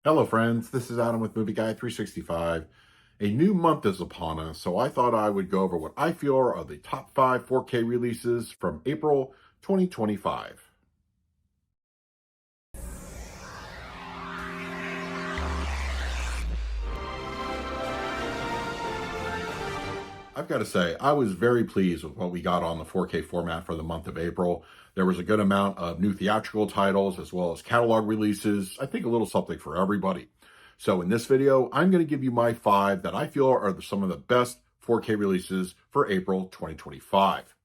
Hello friends, this is Adam with Movie Guy 365. A new month is upon us, so I thought I would go over what I feel are the top 5 4K releases from April 2025. I've got to say, I was very pleased with what we got on the 4K format for the month of April. There was a good amount of new theatrical titles as well as catalog releases. I think a little something for everybody. So in this video, I'm going to give you my 5 that I feel are some of the best 4K releases for April 2025.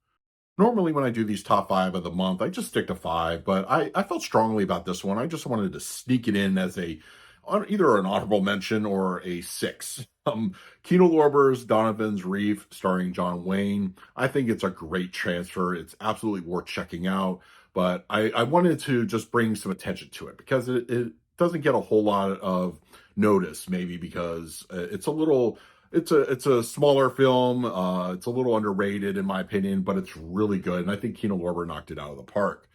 Normally when I do these top 5 of the month, I just stick to 5, but I felt strongly about this one. I just wanted to sneak it in as either an honorable mention or a 6. Kino Lorber's Donovan's Reef, starring John Wayne. I think it's a great transfer. It's absolutely worth checking out, but I wanted to just bring some attention to it because it doesn't get a whole lot of notice, maybe because it's a smaller film. It's a little underrated in my opinion, but it's really good. And I think Kino Lorber knocked it out of the park.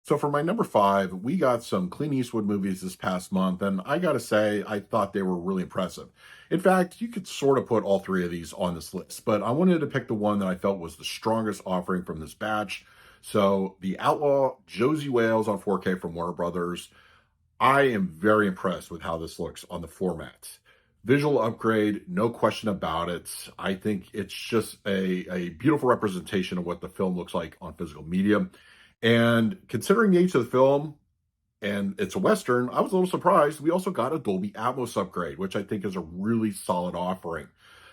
So for my number 5, we got some Clint Eastwood movies this past month, and I gotta say, I thought they were really impressive. In fact, you could sort of put all 3 of these on this list, but I wanted to pick the one that I felt was the strongest offering from this batch. So The Outlaw, Josie Wales on 4K from Warner Brothers. I am very impressed with how this looks on the format. Visual upgrade, no question about it. I think it's just a beautiful representation of what the film looks like on physical media. And considering the age of the film, and it's a Western, I was a little surprised. We also got a Dolby Atmos upgrade, which I think is a really solid offering.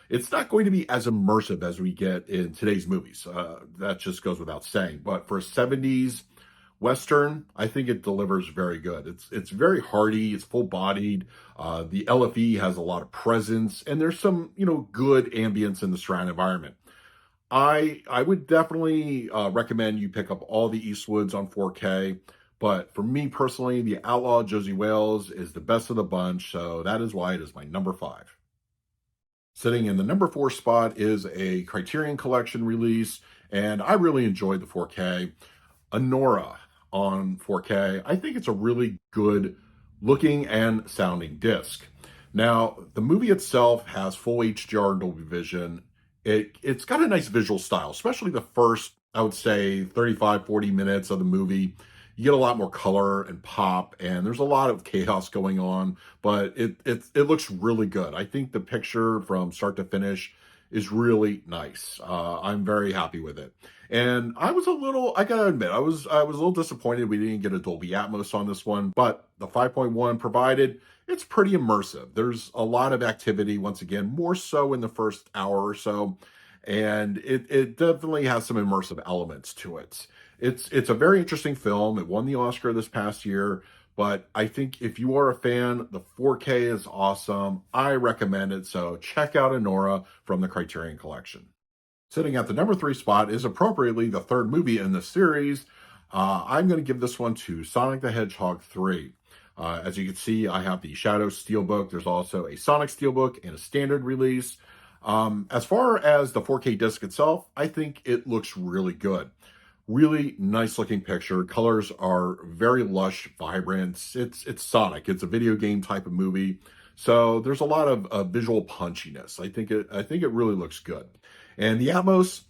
It's not going to be as immersive as we get in today's movies. That just goes without saying. But for a 70s Western, I think it delivers very good. It's very hearty, it's full-bodied. The LFE has a lot of presence, and there's some, good ambience in the surround environment. I would definitely recommend you pick up all the Eastwoods on 4K, but for me personally, The Outlaw Josie Wales is the best of the bunch, so that is why it is my number 5. Sitting in the number 4 spot is a Criterion Collection release, and I really enjoyed the 4K. Anora on 4K. I think it's a really good looking and sounding disc. Now, the movie itself has full HDR and Dolby Vision. It's got a nice visual style, especially the first, I would say, 35, 40 minutes of the movie. You get a lot more color and pop, and there's a lot of chaos going on, but it looks really good. I think the picture from start to finish is really nice. I'm very happy with it. And I gotta admit, I was a little disappointed we didn't get a Dolby Atmos on this one, but the 5.1 provided, it's pretty immersive. There's a lot of activity, once again, more so in the first hour or so, and it definitely has some immersive elements to it. It's a very interesting film. It won the Oscar this past year, but I think if you are a fan, the 4K is awesome. I recommend it, so check out Anora from the Criterion Collection. Sitting at the number 3 spot is appropriately the 3rd movie in the series. I'm going to give this one to Sonic the Hedgehog 3. As you can see, I have the Shadow Steelbook. There's also a Sonic Steelbook and a standard release. As far as the 4K disc itself, I think it looks really good. Really nice looking picture. Colors are very lush, vibrant. It's Sonic. It's a video game type of movie. So there's a lot of visual punchiness. I think it really looks good. And the Atmos,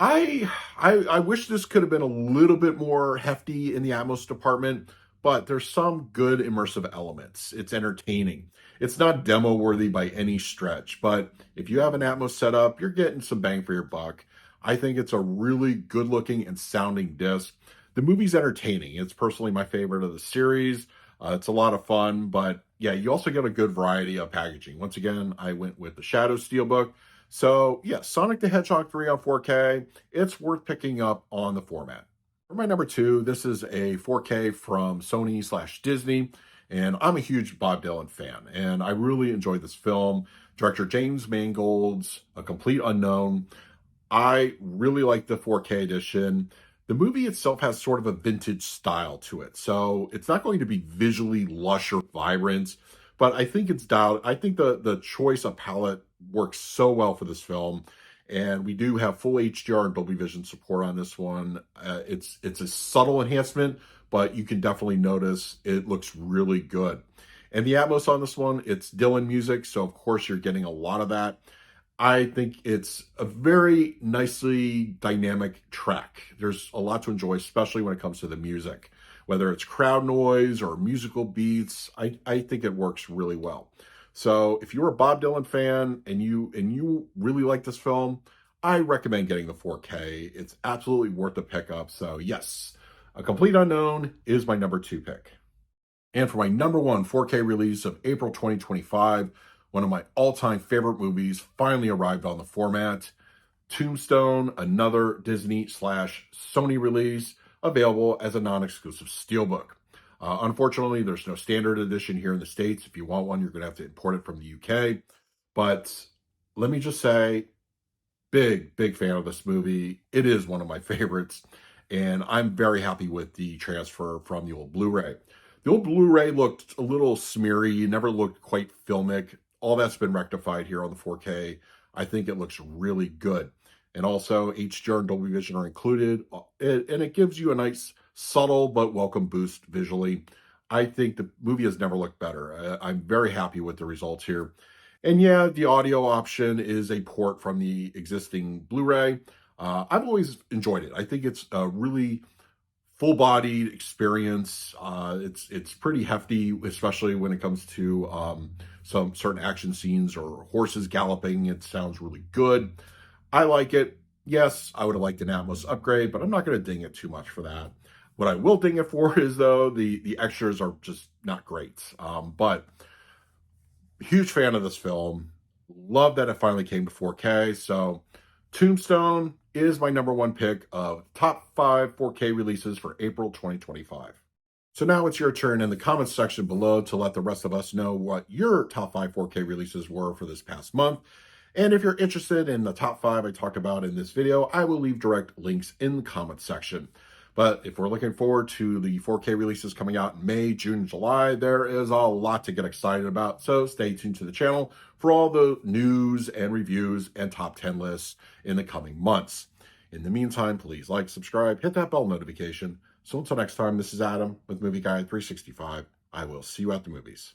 I wish this could have been a little bit more hefty in the Atmos department, but there's some good immersive elements. It's entertaining. It's not demo worthy by any stretch, but if you have an Atmos setup, you're getting some bang for your buck. I think it's a really good looking and sounding disc. The movie's entertaining. It's personally my favorite of the series. It's a lot of fun, but yeah, you also get a good variety of packaging. Once again, I went with the Shadow Steelbook. So yeah, Sonic the Hedgehog 3 on 4K, it's worth picking up on the format. For my number 2, this is a 4K from Sony/Disney, and I'm a huge Bob Dylan fan, and I really enjoyed this film. Director James Mangold's A Complete Unknown. I really like the 4K edition. The movie itself has sort of a vintage style to it, so it's not going to be visually lush or vibrant, but I think it's dialed. I think the choice of palette works so well for this film, and we do have full HDR and Dolby Vision support on this one. It's a subtle enhancement, but you can definitely notice it looks really good. And the Atmos on this one, it's Dylan music, so of course you're getting a lot of that. I think it's a very nicely dynamic track. There's a lot to enjoy, especially when it comes to the music. Whether it's crowd noise or musical beats, I think it works really well. So if you're a Bob Dylan fan and you really like this film, I recommend getting the 4K. It's absolutely worth the pickup. So yes, A Complete Unknown is my number 2 pick. And for my number 1 4K release of April 2025, one of my all-time favorite movies finally arrived on the format. Tombstone, another Disney/Sony release, available as a non-exclusive steelbook. Unfortunately, there's no standard edition here in the States. If you want one, you're going to have to import it from the UK. But let me just say, big fan of this movie. It is one of my favorites, and I'm very happy with the transfer from the old Blu-ray. The old Blu-ray looked a little smeary, never looked quite filmic. All that's been rectified here on the 4K. I think it looks really good. And also, HDR and Dolby Vision are included, and it gives you a nice, subtle but welcome boost visually. I think the movie has never looked better. I'm very happy with the results here. And yeah, the audio option is a port from the existing Blu-ray. I've always enjoyed it. I think it's a really full-bodied experience. It's pretty hefty, especially when it comes to some certain action scenes or horses galloping. It sounds really good. I like it. Yes, I would have liked an Atmos upgrade, but I'm not going to ding it too much for that. What I will ding it for is, though, the extras are just not great. But huge fan of this film. Love that it finally came to 4K. So Tombstone is my number 1 pick of top 5 4K releases for April 2025. So now it's your turn in the comments section below to let the rest of us know what your top 5 4K releases were for this past month. And if you're interested in the top 5 I talked about in this video, I will leave direct links in the comments section. But if we're looking forward to the 4K releases coming out in May, June, July, there is a lot to get excited about. So stay tuned to the channel for all the news and reviews and top 10 lists in the coming months. In the meantime, please like, subscribe, hit that bell notification. So until next time, this is Adam with Movie Guide 365. I will see you at the movies.